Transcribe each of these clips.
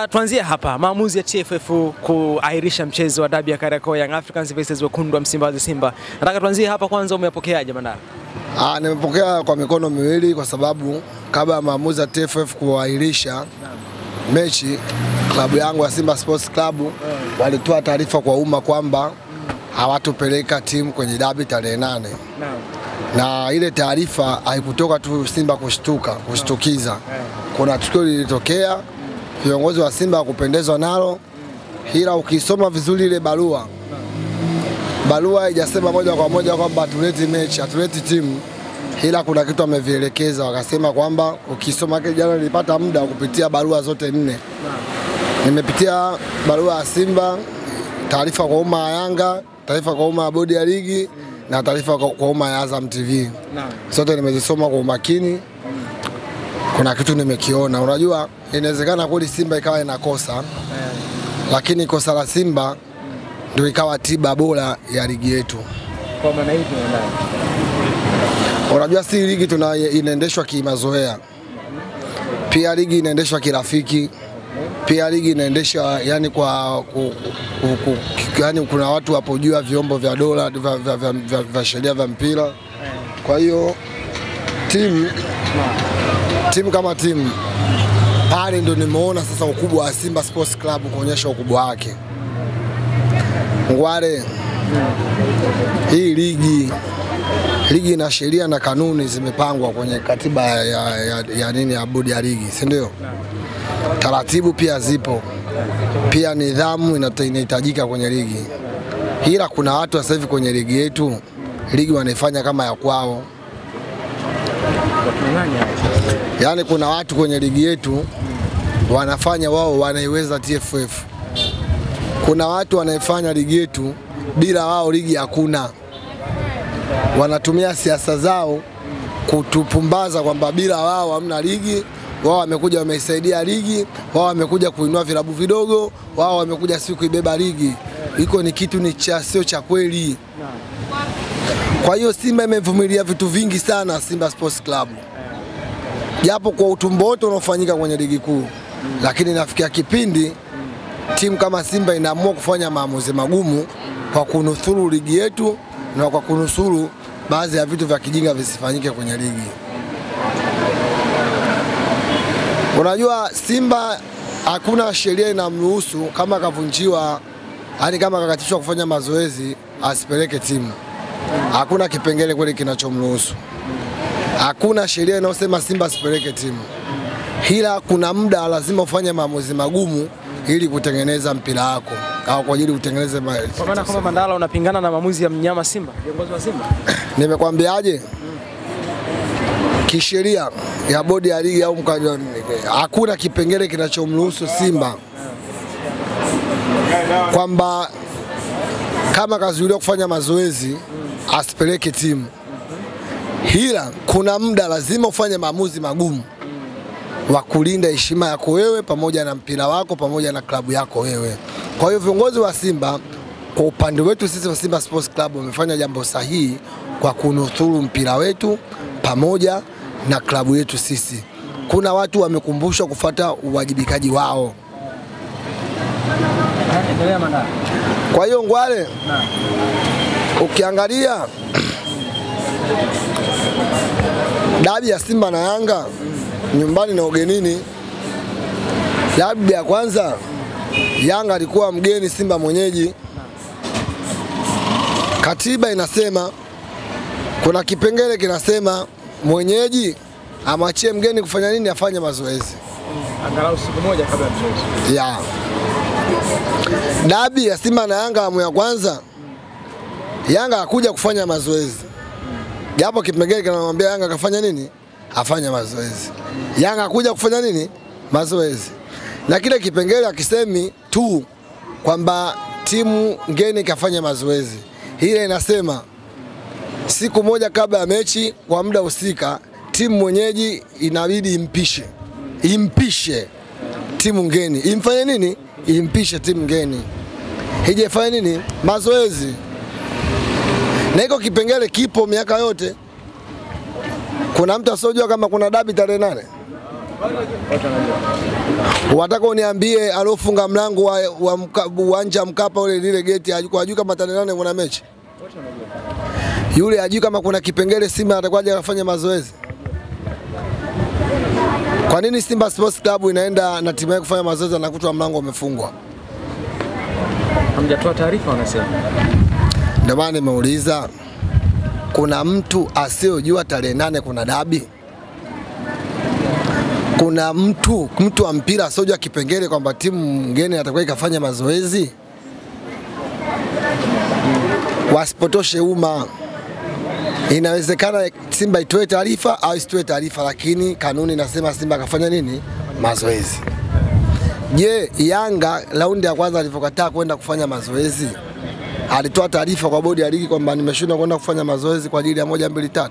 Tuanzie hapa, maamuzi ya TFF kuahirisha mchezo wa dabi ya Kariakoo Young Africans vs Wekundu wa Msimbazi Simba. Nataka tuanzie hapa kwanza, umepokeaje Mandala? Nimepokea kwa mikono miwili kwa sababu kabla ya maamuzi ya TFF kuahirisha mechi, klabu yangu ya Simba Sports Club walitoa taarifa kwa umma kwamba hawatopeleka timu kwenye dabi tarehe 8. Na ile taarifa haikutoka tu Simba kushtukiza. Kuna tukio lilitokea, viongozi wa Simba kupendezwa nalo, ila ukisoma vizuri ile barua haijasema moja kwa moja kwamba hatuleti mechi, hatuleti timu, ila kuna kitu amevielekeza. Wakasema kwamba ukisoma jana, nilipata muda wa kupitia barua zote 4. Nimepitia barua ya Simba, taarifa kwa umma ya Yanga, taarifa kwa umma ya bodi ya ligi na taarifa kwa umma ya Azam TV. Zote nimezisoma kwa umakini. Kuna kitu nimekiona. Unajua inawezekana kweli Simba ikawa inakosa, lakini kosa la Simba ndio ikawa tiba bora ya ligi yetu. Kwa maana hiyo unajua si ligi inaendeshwa kimazoea. Pia ligi inaendeshwa kirafiki. Pia ligi inaendeshwa yani yani kuna watu hapo juu ya vyombo vya dola vya sheria vya mpira. Kwa hiyo timu kama timu pale ndio nimeona sasa ukubwa wa Simba Sports Club kuonyesha ukubwa wake. Ngware, hii ligi na sheria na kanuni zimepangwa kwenye katiba ya bodi ya ligi, si ndio? Taratibu pia zipo, pia nidhamu inahitajika kwenye ligi. Ila kuna watu sasa hivi kwenye ligi yetu, ligi wanaifanya kama ya kwao. Yani kuna watu kwenye ligi yetu wanafanya wao wanaiweza TFF. Kuna watu wanaifanya ligi yetu bila wao ligi hakuna. Wanatumia siasa zao kutupumbaza kwamba bila wao hamna ligi. Wao wamekuja wameisaidia ligi, wao wamekuja kuinua vilabu vidogo, wao wamekuja si kuibeba ligi. Iko ni kitu sio cha kweli. Kwa hiyo Simba imevumilia vitu vingi sana, Simba Sports Club. Japo kwa utumbo wote unaofanyika kwenye ligi kuu, lakini nafikia kipindi timu kama Simba inaamua kufanya maamuzi magumu kwa kunusuru ligi yetu na kwa kunusuru baadhi ya vitu vya kijinga visifanyike kwenye ligi. Unajua Simba hakuna sheria inamruhusu kama kavunjiwa, yani kama kakatishwa kufanya mazoezi asipeleke timu. Hakuna kipengele kweli kinachomruhusu. Hakuna sheria inayosema Simba asipeleke timu. Ila kuna muda lazima ufanye maamuzi magumu ili kutengeneza mpira wako au kwa ajili kutengeneza kwa maana kama Mandala unapingana na maamuzi ya mnyama Simba, viongozi wa Simba? Nimekwambiaje? Kisheria ya bodi ya ligi au hakuna kipengele kinachomruhusu Simba kwamba kama kazuiliwa kufanya mazoezi asipeleke timu. Ila kuna muda lazima ufanye maamuzi magumu wa kulinda heshima yako wewe pamoja na mpira wako pamoja na klabu yako wewe. Kwa hiyo viongozi wa Simba kwa upande wetu sisi wa Simba Sports Club wamefanya jambo sahihi kwa kunusuru mpira wetu pamoja na klabu yetu sisi. Kuna watu wamekumbushwa kufuata uwajibikaji wao. Kwa hiyo Ngwale, ukiangalia dabi ya Simba na Yanga nyumbani na ugenini, dabi ya kwanza Yanga alikuwa mgeni, Simba mwenyeji. Katiba inasema, kuna kipengele kinasema mwenyeji amachie mgeni kufanya nini? Afanye mazoezi angalau siku moja kabla ya mchezo. Ya dabi ya Simba na Yanga amu ya kwanza, Yanga hakuja kufanya mazoezi. Japo kipengele kinamwambia Yanga kafanya nini? Afanye mazoezi. Yanga hakuja kufanya nini? Mazoezi. Na kile kipengele akisemi tu kwamba timu ngeni kafanya mazoezi. Ile inasema siku moja kabla ya mechi kwa muda husika, timu mwenyeji inabidi impishe timu ngeni. Imfanye nini? Impishe timu ngeni. Hije fanya nini? Mazoezi. Na hiko kipengele kipo miaka yote. Kuna mtu asojua kama kuna dabi tarehe 8? Wataka uniambie alofunga mlango wa uwanja Mkapa ule lile geti hajui kama tarehe 8 kuna mechi? Yule hajui kama kuna kipengele Simba atakuja kufanya mazoezi? Kwa nini Simba Sports Club inaenda na timu yake kufanya mazoezi na kutwa mlango umefungwa? Hamjatoa taarifa wanasema. Ndio maana nimeuliza, kuna mtu asiyojua tarehe 8 kuna dabi? Kuna mtu wa mpira asiyojua kipengele kwamba timu ngeni atakuwa ikafanya mazoezi? Wasipotoshe umma. Inawezekana Simba itoe taarifa au isitoe taarifa, lakini kanuni inasema Simba akafanya nini? Mazoezi. Je, Yanga raundi ya kwanza alipokataa kwenda kufanya mazoezi, alitoa taarifa kwa bodi ya ligi kwamba nimeshindwa kwenda kufanya mazoezi kwa ajili ya 1 2 3?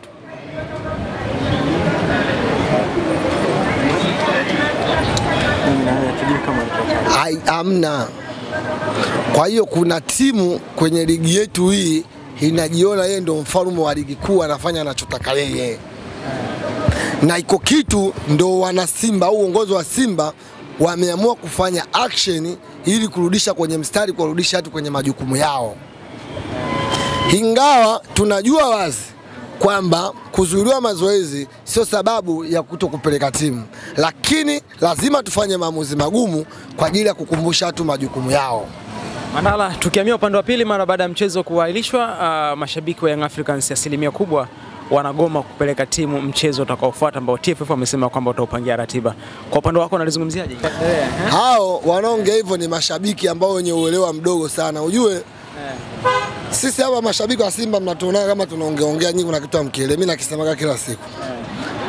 Amna. Kwa hiyo kuna timu kwenye ligi yetu hii inajiona yeye ndio mfalme wa ligi kuu, anafanya anachotaka yeye. Na iko kitu ndo wana Simba au uongozi wa Simba wameamua kufanya action ili kurudisha kwenye mstari, kurudisha watu kwenye majukumu yao. Ingawa tunajua wazi kwamba kuzuiliwa mazoezi sio sababu ya kutokupeleka timu, lakini lazima tufanye maamuzi magumu kwa ajili ya kukumbusha watu majukumu yao. Mandala, tukiamia upande wa pili, mara baada ya mchezo kuahirishwa, mashabiki wa Young Africans asilimia kubwa wanagoma kupeleka timu mchezo utakaofuata ambao TFF wamesema kwamba utaupangia ratiba. Kwa upande wako unalizungumziaje? Hao wanaongea hivyo ni mashabiki ambao wenye uelewa mdogo sana. Ujue sisi hapa mashabiki wa Simba mnatuona kama tunaongea nyingi, kuna kitu amkiele. Mimi nakisemaga kila siku.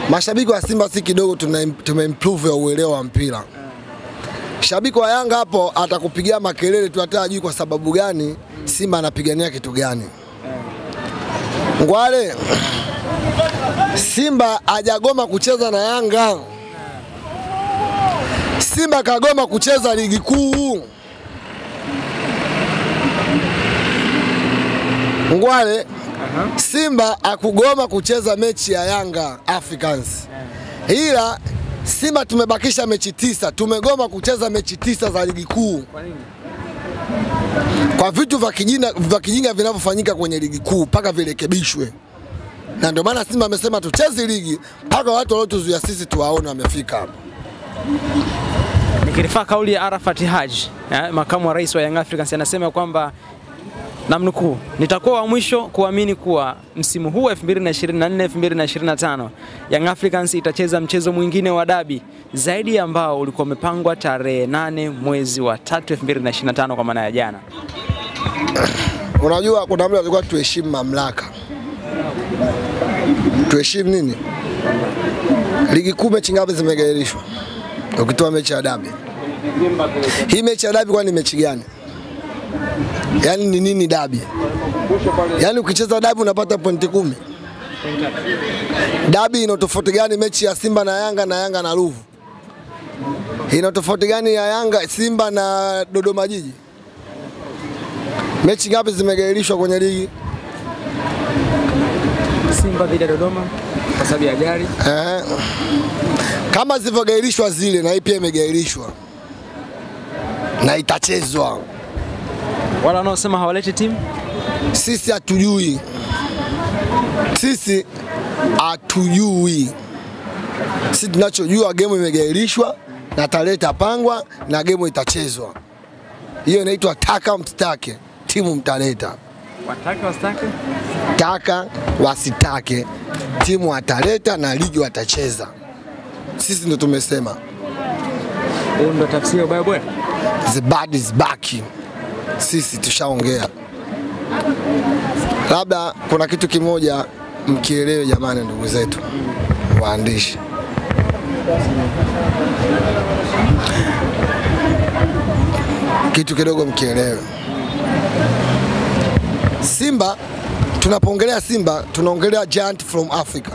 Mashabiki wa Simba si kidogo tumeimprove ya uelewa wa mpira. Shabiki wa Yanga hapo atakupigia makelele tu, hata hajui kwa sababu gani Simba anapigania kitu gani. Ngwale, Simba hajagoma kucheza na Yanga. Simba kagoma kucheza ligi kuu. Ngwale, Simba akugoma kucheza mechi ya Yanga Africans. Ila Simba tumebakisha mechi 9, tumegoma kucheza mechi 9 za ligi kuu. Kwa nini? Kwa vitu vya kijinga vinavyofanyika kwenye ligi kuu mpaka virekebishwe. Na ndio maana Simba amesema tucheze ligi mpaka watu waliotuzuia sisi tuwaone wamefika hapo. Nikirifaa kauli ya Arafat Haji, makamu wa rais wa Young Africans, anasema kwamba namnukuu, nitakuwa wa mwisho kuamini kuwa msimu huu 2024-2025 Young Africans itacheza mchezo mwingine wa dabi zaidi ambao ulikuwa umepangwa tarehe 8 mwezi wa 3 2025 kwa maana ya jana. Unajua kuna mtu alikuwa tuheshimu mamlaka. Tuheshimu nini? Ligi kuu mechi ngapi zimegairishwa? Ukitoa mechi ya dabi. Hii mechi ya dabi kwa ni mechi gani? Yaani ni nini dabi? Yaani ukicheza dabi unapata pointi 10. Dabi ina tofauti gani mechi ya Simba na Yanga na Ruvu? Ina tofauti gani ya Yanga Simba na Dodoma Jiji? Mechi ngapi zimegairishwa kwenye ligi? Simba dhidi ya Dodoma kwa sababu ya gari. Kama zilivyogairishwa zile na hii pia imegairishwa. Na itachezwa. Wala wanaosema hawaleti timu? Sisi hatujui. Sisi tunachojua game imegairishwa na tarehe itapangwa na game itachezwa. Hiyo inaitwa taka mtake, timu mtaleta. Wataka wasitake? Taka wasitake, timu wataleta na ligi watacheza. Sisi ndo tumesema. Hiyo ndo tafsiri ya baya. The bad is back. Sisi tushaongea. Labda kuna kitu kimoja mkielewe jamani, ndugu zetu waandishi. Kitu kidogo mkielewe. Simba, tunapoongelea Simba tunaongelea giant from Africa.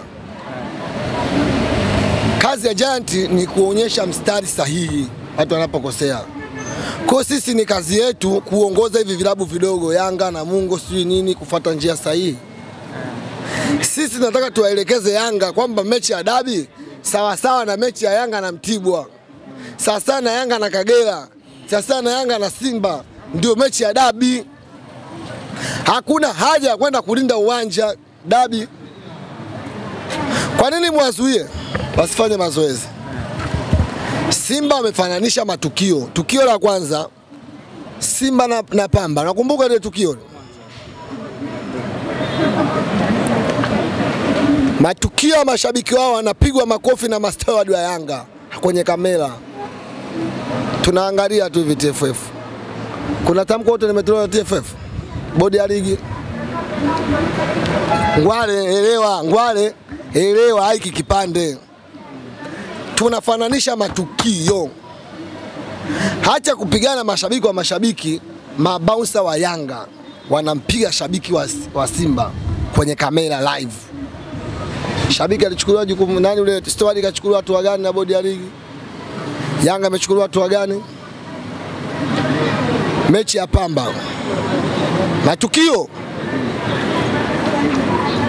Kazi ya giant ni kuonyesha mstari sahihi watu wanapokosea. Kwa sisi ni kazi yetu kuongoza hivi vilabu vidogo Yanga na Mungo sijui nini kufuata njia sahihi. Sisi tunataka tuwaelekeze Yanga kwamba mechi ya dabi sawa sawa na mechi ya Yanga na Mtibwa, sawa sawa na Yanga na Kagera, sawa sawa na Yanga na Simba, ndio mechi ya dabi. Hakuna haja ya kwenda kulinda uwanja dabi. Kwa nini mwazuie wasifanye mazoezi? Simba wamefananisha matukio. Tukio la kwanza Simba na Pamba, nakumbuka ile tukio. Matukio ya mashabiki wao wanapigwa makofi na masteward wa Yanga kwenye kamera. Tunaangalia tu hivi TFF. Kuna tamko wote limetolewa TFF. Bodi ya ligi. Ngwale elewa hiki kipande. Tunafananisha matukio. Hacha kupigana mashabiki wa mashabiki, mabouncer wa Yanga wanampiga shabiki wa Simba kwenye kamera live. Shabiki alichukuliwa jukumu nani ule steward kachukuliwa hatua gani na bodi ya ligi? Yanga amechukuliwa hatua gani? Mechi ya Pamba. Matukio.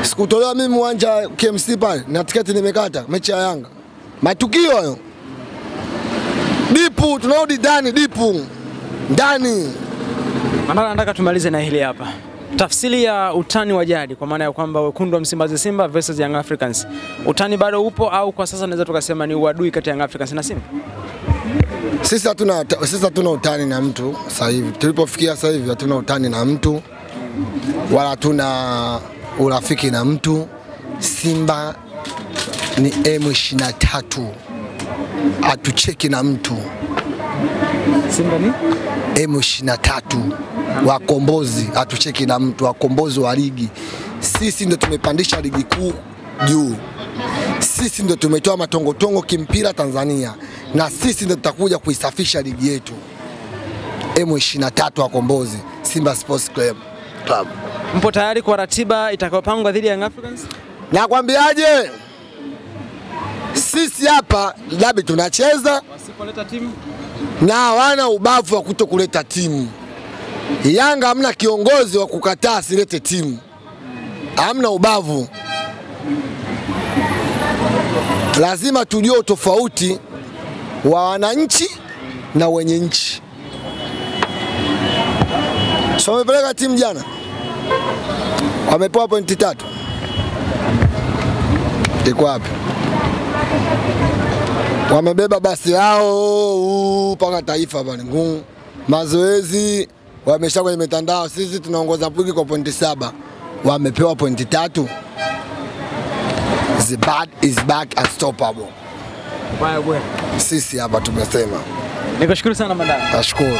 Sikutolewa mimi uwanja KMC pale na tiketi nimekata mechi ya Yanga. Matukio hayo. Dipu tunarudi ndani dipu. Ndani. Nataka tumalize na hili hapa. Tafsiri ya utani wa jadi kwa maana ya kwamba wekundu wa Msimbazi Simba versus Young Africans. Utani bado upo au kwa sasa naweza tukasema ni uadui kati ya Young Africans na Simba? Sisi hatuna utani na mtu sasa hivi. Tulipofikia sasa hivi hatuna utani na mtu wala hatuna urafiki na mtu. Simba ni M23. Hatucheki na mtu. Simba ni M23 wakombozi, hatucheki na mtu, wakombozi wa ligi. Sisi ndio tumepandisha ligi kuu juu. Sisi ndio tumetoa matongotongo kimpira Tanzania, na sisi ndio tutakuja kuisafisha ligi yetu. M23 wakombozi, Simba Sports Club. Mpo tayari kwa ratiba itakayopangwa dhidi ya Young Africans? Nakwambiaje? Sisi hapa dabi tunacheza, wasipoleta timu na hawana ubavu wa kutokuleta timu. Yanga hamna kiongozi wa kukataa asilete timu. Hamna ubavu. Lazima tujue utofauti wa wananchi na wenye nchi. So wamepeleka timu jana, wamepewa pointi 3. Iko wapi? Wamebeba basi lao mpaka taifa bwana ngumu. Mazoezi wamesha kwenye mitandao, sisi tunaongoza ligi kwa pointi 7. Wamepewa pointi 3. The bad is back, unstoppable. Baya bwana. Sisi hapa tumesema. Nikushukuru sana Mandala. Nashukuru.